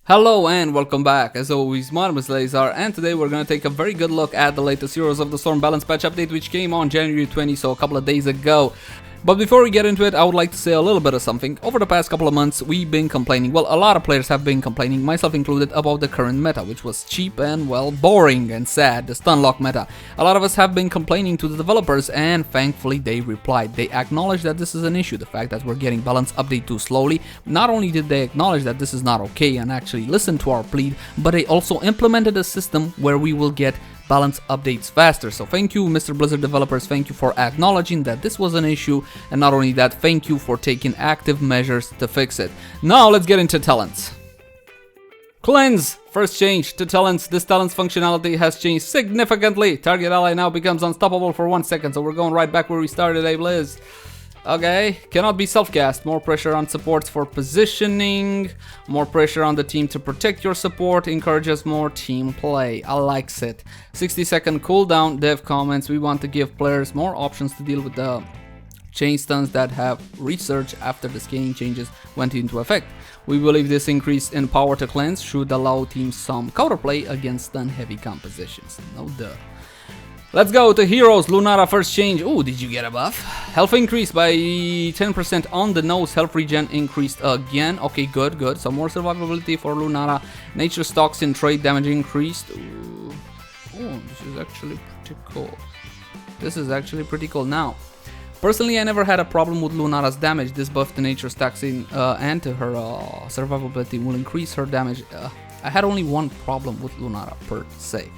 Hello and welcome back. As always, my name is Lazar, and today we're gonna take a very good look at the latest Heroes of the Storm balance patch update, which came on January 20, so a couple of days ago. But before we get into it, I would like to say a little bit of something. Over the past couple of months, we've been complaining, well, a lot of players have been complaining, myself included, about the current meta, which was cheap and, well, boring and sad, the stunlock meta. A lot of us have been complaining to the developers, and thankfully they replied. They acknowledged that this is an issue, the fact that we're getting balance update too slowly. Not only did they acknowledge that this is not okay and actually listen to our plea, but they also implemented a system where we will get balance updates faster. So thank you, Mr. Blizzard developers, thank you for acknowledging that this was an issue, and not only that, thank you for taking active measures to fix it. Now let's get into talents. Cleanse! First change to talents. This talent's functionality has changed significantly. Target ally now becomes unstoppable for 1 second, so we're going right back where we started, eh, Blizz? Okay, cannot be self-cast. More pressure on supports for positioning. More pressure on the team to protect your support. Encourages more team play. I likes it. 60-second cooldown. Dev comments, we want to give players more options to deal with the chain stuns that have resurged after the scaling changes went into effect. We believe this increase in power to cleanse should allow teams some counterplay against stun-heavy compositions. No duh. Let's go to heroes. Lunara first change. Oh, did you get a buff? Health increased by 10% on the nose. Health regen increased again. Okay, good, good. So more survivability for Lunara. Nature stocks in trade damage increased. Ooh. Oh, this is actually pretty cool. This is actually pretty cool. Now, personally, I never had a problem with Lunara's damage. This buff to nature stacks in and to her survivability will increase her damage. I had only one problem with Lunara per se.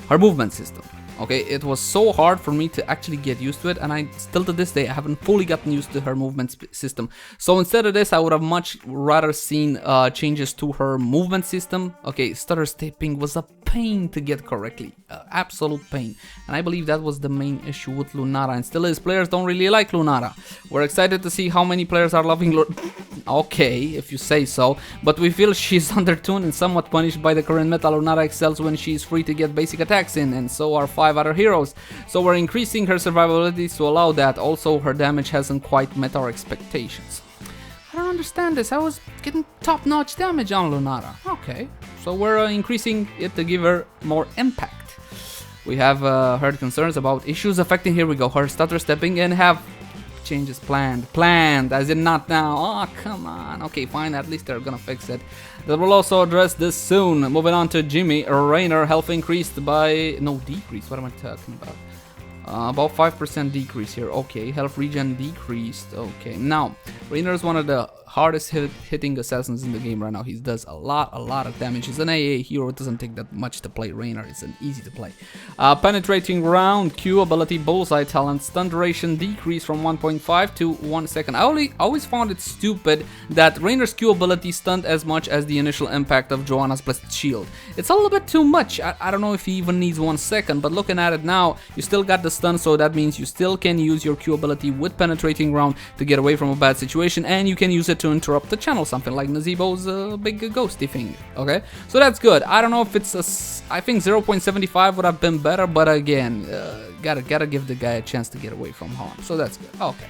Her movement system. Okay, it was so hard for me to actually get used to it, and I still to this day I haven't fully gotten used to her movement system. So instead of this, I would have much rather seen changes to her movement system. Okay, stutter stepping was a pain to get correctly, absolute pain, and I believe that was the main issue with Lunara, and still is. Players don't really like Lunara. We're excited to see how many players are loving Okay, if you say so, but we feel she's undertuned and somewhat punished by the current meta. Lunara excels when she's free to get basic attacks in, and so are 5 other heroes. So we're increasing her survivability to allow that. Also, her damage hasn't quite met our expectations. I don't understand this. I was getting top-notch damage on Lunara. Okay, so we're increasing it to give her more impact. We have heard concerns about issues affecting, here we go, her stutter stepping, and have changes planned, as in not now. Oh, come on. Okay, fine, at least they're gonna fix it. They will also address this soon. Moving on to Jimmy. Raynor health increased by, no, decreased, what am I talking about? About 5% decrease here. Okay, health regen decreased. Okay, now Raynor is one of the hardest hitting assassins in the game right now. He does a lot of damage. He's an AA hero. It doesn't take that much to play Raynor. It's an easy to play. Penetrating round, Q ability, bullseye talent, stun duration decreased from 1.5 to 1 second. I always found it stupid that Raynor's Q ability stunned as much as the initial impact of Joanna's blessed shield. It's a little bit too much. I don't know if he even needs 1 second, but looking at it now, you still got the stun, so that means you still can use your Q ability with penetrating round to get away from a bad situation, and you can use it to interrupt the channel, something like Nazeebo's big ghosty thing. Okay, so that's good. I don't know if it's I think 0.75 would have been better, but again, gotta give the guy a chance to get away from harm, so that's good. Okay,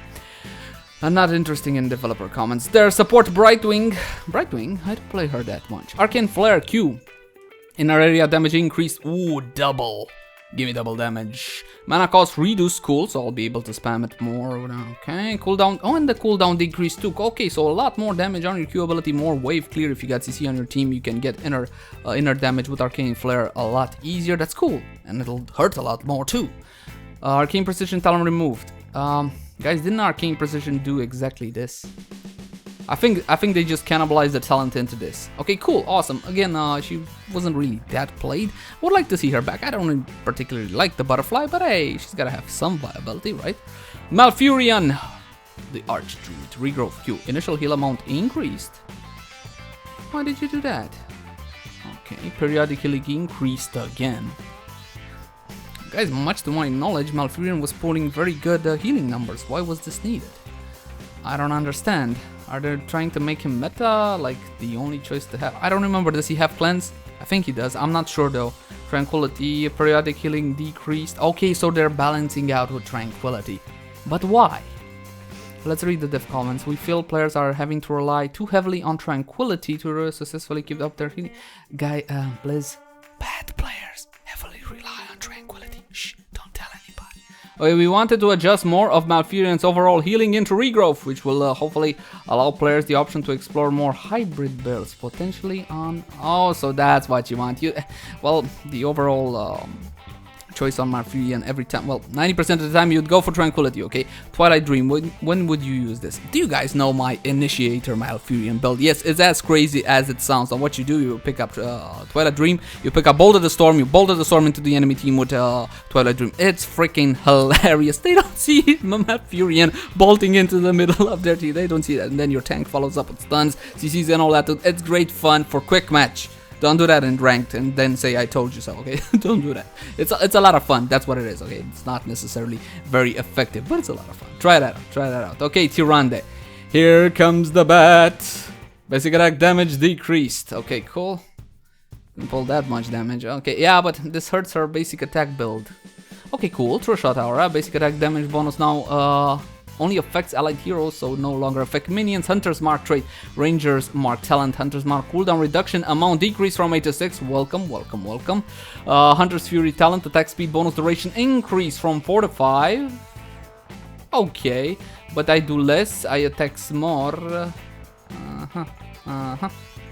I'm not interested in developer comments. Their support Brightwing, I don't play her that much. Arcane Flare Q, in our area damage increased. Ooh, double. Give me double damage. Mana cost reduced, cool, so I'll be able to spam it more. Okay, cooldown. Oh, and the cooldown decreased too. Okay, so a lot more damage on your Q ability, more wave clear. If you got CC on your team, you can get inner damage with Arcane Flare a lot easier. That's cool, and it'll hurt a lot more too. Arcane Precision talent removed. Guys, didn't Arcane Precision do exactly this? I think they just cannibalized the talent into this. Okay, cool, awesome. Again, she wasn't really that played. Would like to see her back. I don't particularly like the butterfly, but hey, she's gotta have some viability, right? Malfurion, the Archdruid, regrowth Q. Initial heal amount increased. Why did you do that? Okay, periodic healing increased again. Guys, much to my knowledge, Malfurion was pulling very good healing numbers. Why was this needed? I don't understand. Are they trying to make him meta, like the only choice to have? I don't remember, does he have cleanse? I think he does, I'm not sure though. Tranquility, periodic healing decreased. Okay, so they're balancing out with tranquility. But why? Let's read the diff comments. We feel players are having to rely too heavily on tranquility to successfully keep up their healing. Guy, Blizz, bad players heavily rely on tranquility. Shh, don't tell anybody. Okay, we wanted to adjust more of Malfurion's overall healing into regrowth, which will hopefully allow players the option to explore more hybrid builds, potentially on... Oh, so that's what you want. Well, the overall... choice on Malfurion every time. Well, 90% of the time you'd go for Tranquility, okay? Twilight Dream, when would you use this? Do you guys know my Initiator Malfurion build? Yes, it's as crazy as it sounds. And what you do, you pick up Twilight Dream, you pick up Bolt of the Storm, you bolt of the Storm into the enemy team with Twilight Dream. It's freaking hilarious. They don't see Malfurion bolting into the middle of their team. They don't see that. And then your tank follows up with stuns, CCs and all that. It's great fun for quick match. Don't do that in ranked and then say I told you so, okay? Don't do that. It's a lot of fun. That's what it is, okay? It's not necessarily very effective, but it's a lot of fun. Try that out. Try that out. Okay, Tyrande. Here comes the bat. Basic attack damage decreased. Okay, cool. Didn't pull that much damage. Okay, yeah, but this hurts her basic attack build. Okay, cool. True shot aura. Basic attack damage bonus now only affects allied heroes, so no longer affect minions. Hunter's Mark trait, Ranger's Mark talent, Hunter's Mark cooldown reduction, amount decrease from 8 to 6. Welcome, welcome, welcome. Hunter's Fury talent, attack speed bonus duration increase from 4 to 5. Okay, but I do less, I attack more.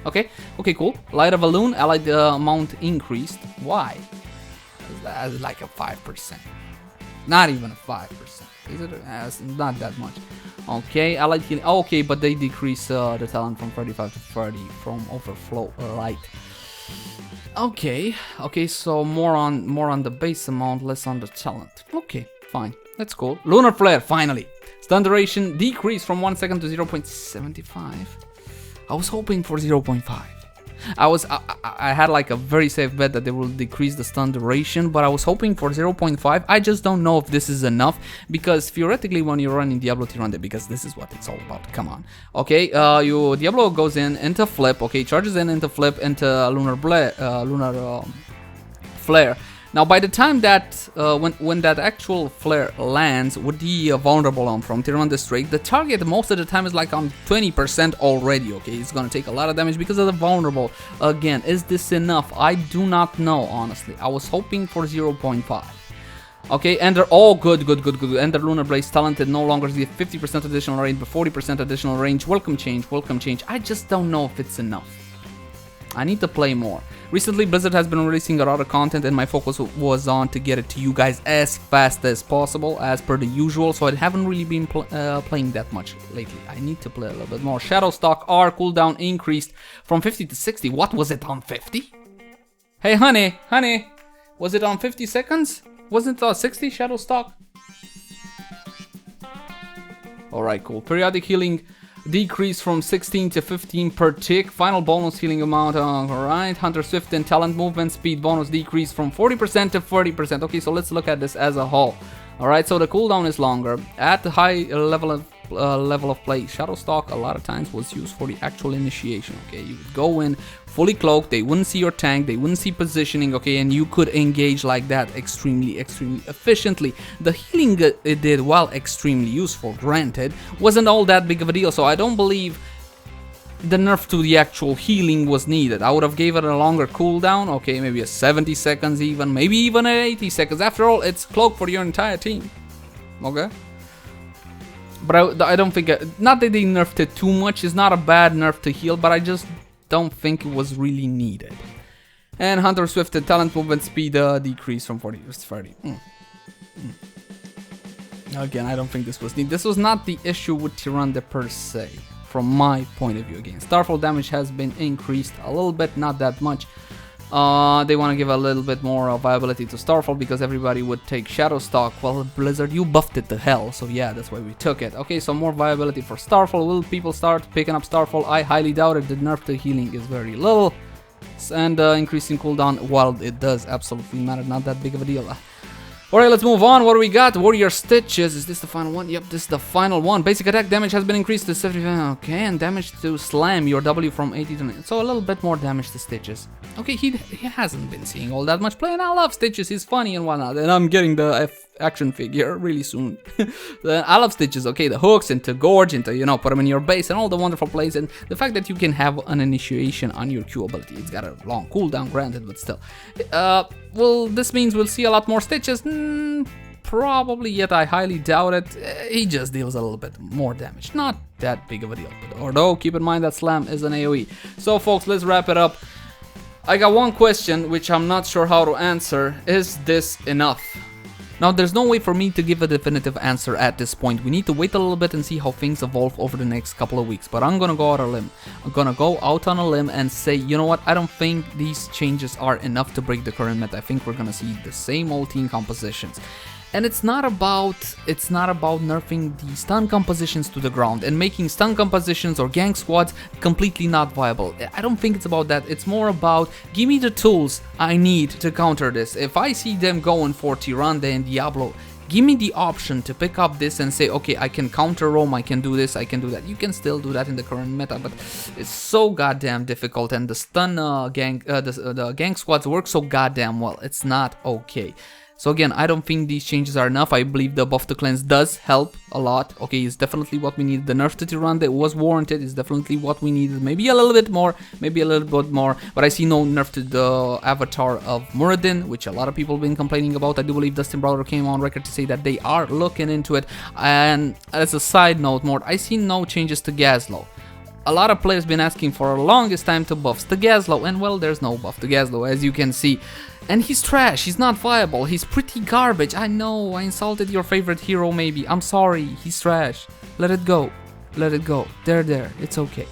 Okay, okay, cool. Light of a Loon, allied amount increased. Why? That's like a 5%. Not even a 5%. Is it? Not that much. Okay, allied healing. Okay, but they decrease the talent from 35 to 30 from overflow light. Okay, okay, so more on the base amount, less on the talent. Okay, fine, that's cool. Lunar Flare, finally. Stun duration decreased from 1 second to 0.75. I was hoping for 0.5. I had like a very safe bet that they will decrease the stun duration, but I was hoping for 0.5. I just don't know if this is enough, because theoretically when you're running Diablo Tyrande, because this is what it's all about, come on. Okay, Diablo goes into flip, okay, charges into flip, into Lunar Flare. Now, by the time that, when that actual flare lands with the vulnerable on from Tyrande Strike, the target most of the time is like on 20% already, okay? It's gonna take a lot of damage because of the vulnerable. Again, is this enough? I do not know, honestly. I was hoping for 0.5. Okay, and they're all good. And the Lunar Blaze talented no longer the 50% additional range, but 40% additional range. Welcome change. I just don't know if it's enough. I need to play more. Recently, Blizzard has been releasing a lot of content, and my focus was on to get it to you guys as fast as possible, as per the usual, so I haven't really been playing that much lately. I need to play a little bit more. Shadowstalk R cooldown increased from 50 to 60. What, was it on 50? Hey, honey, was it on 50 seconds? Wasn't it 60 Shadowstalk? Alright, cool. Periodic healing decrease from 16 to 15 per tick. Final bonus healing amount. Alright. Hunter Swift and talent movement speed bonus decrease from 40% to 30%. Okay, so let's look at this as a whole. Alright, so the cooldown is longer. At the high level of play, Shadowstalk a lot of times was used for the actual initiation. Okay, you would go in fully cloaked, they wouldn't see your tank, they wouldn't see positioning, okay, and you could engage like that extremely efficiently. The healing it did, while extremely useful, granted, wasn't all that big of a deal, so I don't believe the nerf to the actual healing was needed. I would have gave it a longer cooldown, okay, maybe a 70 seconds even, maybe even an 80 seconds. After all, it's cloak for your entire team, okay? But I don't think, not that they nerfed it too much, it's not a bad nerf to heal, but I just don't think it was really needed. And Hunter Swift and talent movement speed decrease from 40 to 30. Again, I don't think this was needed. This was not the issue with Tyrande per se, from my point of view. Again, Starfall damage has been increased a little bit, not that much. They want to give a little bit more viability to Starfall because everybody would take Shadowstalk. Well, Blizzard, you buffed it to hell, so yeah, that's why we took it. Okay, so more viability for Starfall. Will people start picking up Starfall? I highly doubt it. The nerf to healing is very little, and increasing cooldown, while it does absolutely matter, not that big of a deal. Alright, let's move on. What do we got? Warrior Stitches. Is this the final one? Yep, this is the final one. Basic attack damage has been increased to 75. Okay, and damage to slam your W from 80 to 90. So a little bit more damage to Stitches. Okay, he hasn't been seeing all that much play, and I love Stitches. He's funny and whatnot. And I'm getting the action figure really soon. I love stitches, okay, the hooks into gorge, into, you know, put them in your base and all the wonderful plays, and the fact that you can have an initiation on your Q ability. It's got a long cooldown, granted, but still. Well, this means we'll see a lot more stitches. Probably, yet I highly doubt it. He just deals a little bit more damage. Not that big of a deal. But although, keep in mind that Slam is an AoE. So, folks, let's wrap it up. I got one question, which I'm not sure how to answer. Is this enough? Now, there's no way for me to give a definitive answer at this point. We need to wait a little bit and see how things evolve over the next couple of weeks. But I'm gonna go out on a limb. I'm gonna go out on a limb and say, you know what? I don't think these changes are enough to break the current meta. I think we're gonna see the same old team compositions. And it's not about nerfing the stun compositions to the ground and making stun compositions or gank squads completely not viable. I don't think it's about that. It's more about, give me the tools I need to counter this. If I see them going for Tyrande and Diablo, give me the option to pick up this and say, okay, I can counter roam, I can do this, I can do that. You can still do that in the current meta, but it's so goddamn difficult, and the stun the gank squads work so goddamn well. It's not okay. So again, I don't think these changes are enough. I believe the buff to cleanse does help a lot. Okay, it's definitely what we needed. The nerf to Tyrande was warranted. It's definitely what we needed. Maybe a little bit more, maybe a little bit more. But I see no nerf to the avatar of Muradin, which a lot of people have been complaining about. I do believe Dustin Browder came on record to say that they are looking into it. And as a side note, I see no changes to Gazlowe. A lot of players been asking for the longest time to buffs to Gazlowe, and well, there's no buff to Gazlowe, as you can see. And he's trash, he's not viable, he's pretty garbage. I know, I insulted your favorite hero maybe. I'm sorry, he's trash. Let it go. Let it go. There, it's okay.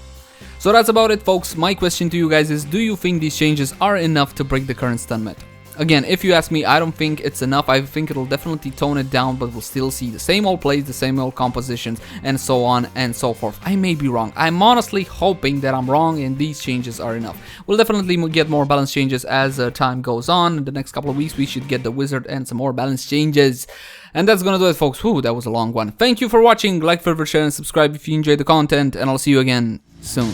So that's about it, folks. My question to you guys is, do you think these changes are enough to break the current stun meta? Again, if you ask me, I don't think it's enough. I think it'll definitely tone it down, but we'll still see the same old plays, the same old compositions, and so on and so forth. I may be wrong. I'm honestly hoping that I'm wrong and these changes are enough. We'll definitely get more balance changes as time goes on. In the next couple of weeks, we should get the wizard and some more balance changes. And that's gonna do it, folks. Whew, that was a long one. Thank you for watching. Like, favorite, share, and subscribe if you enjoyed the content, and I'll see you again soon.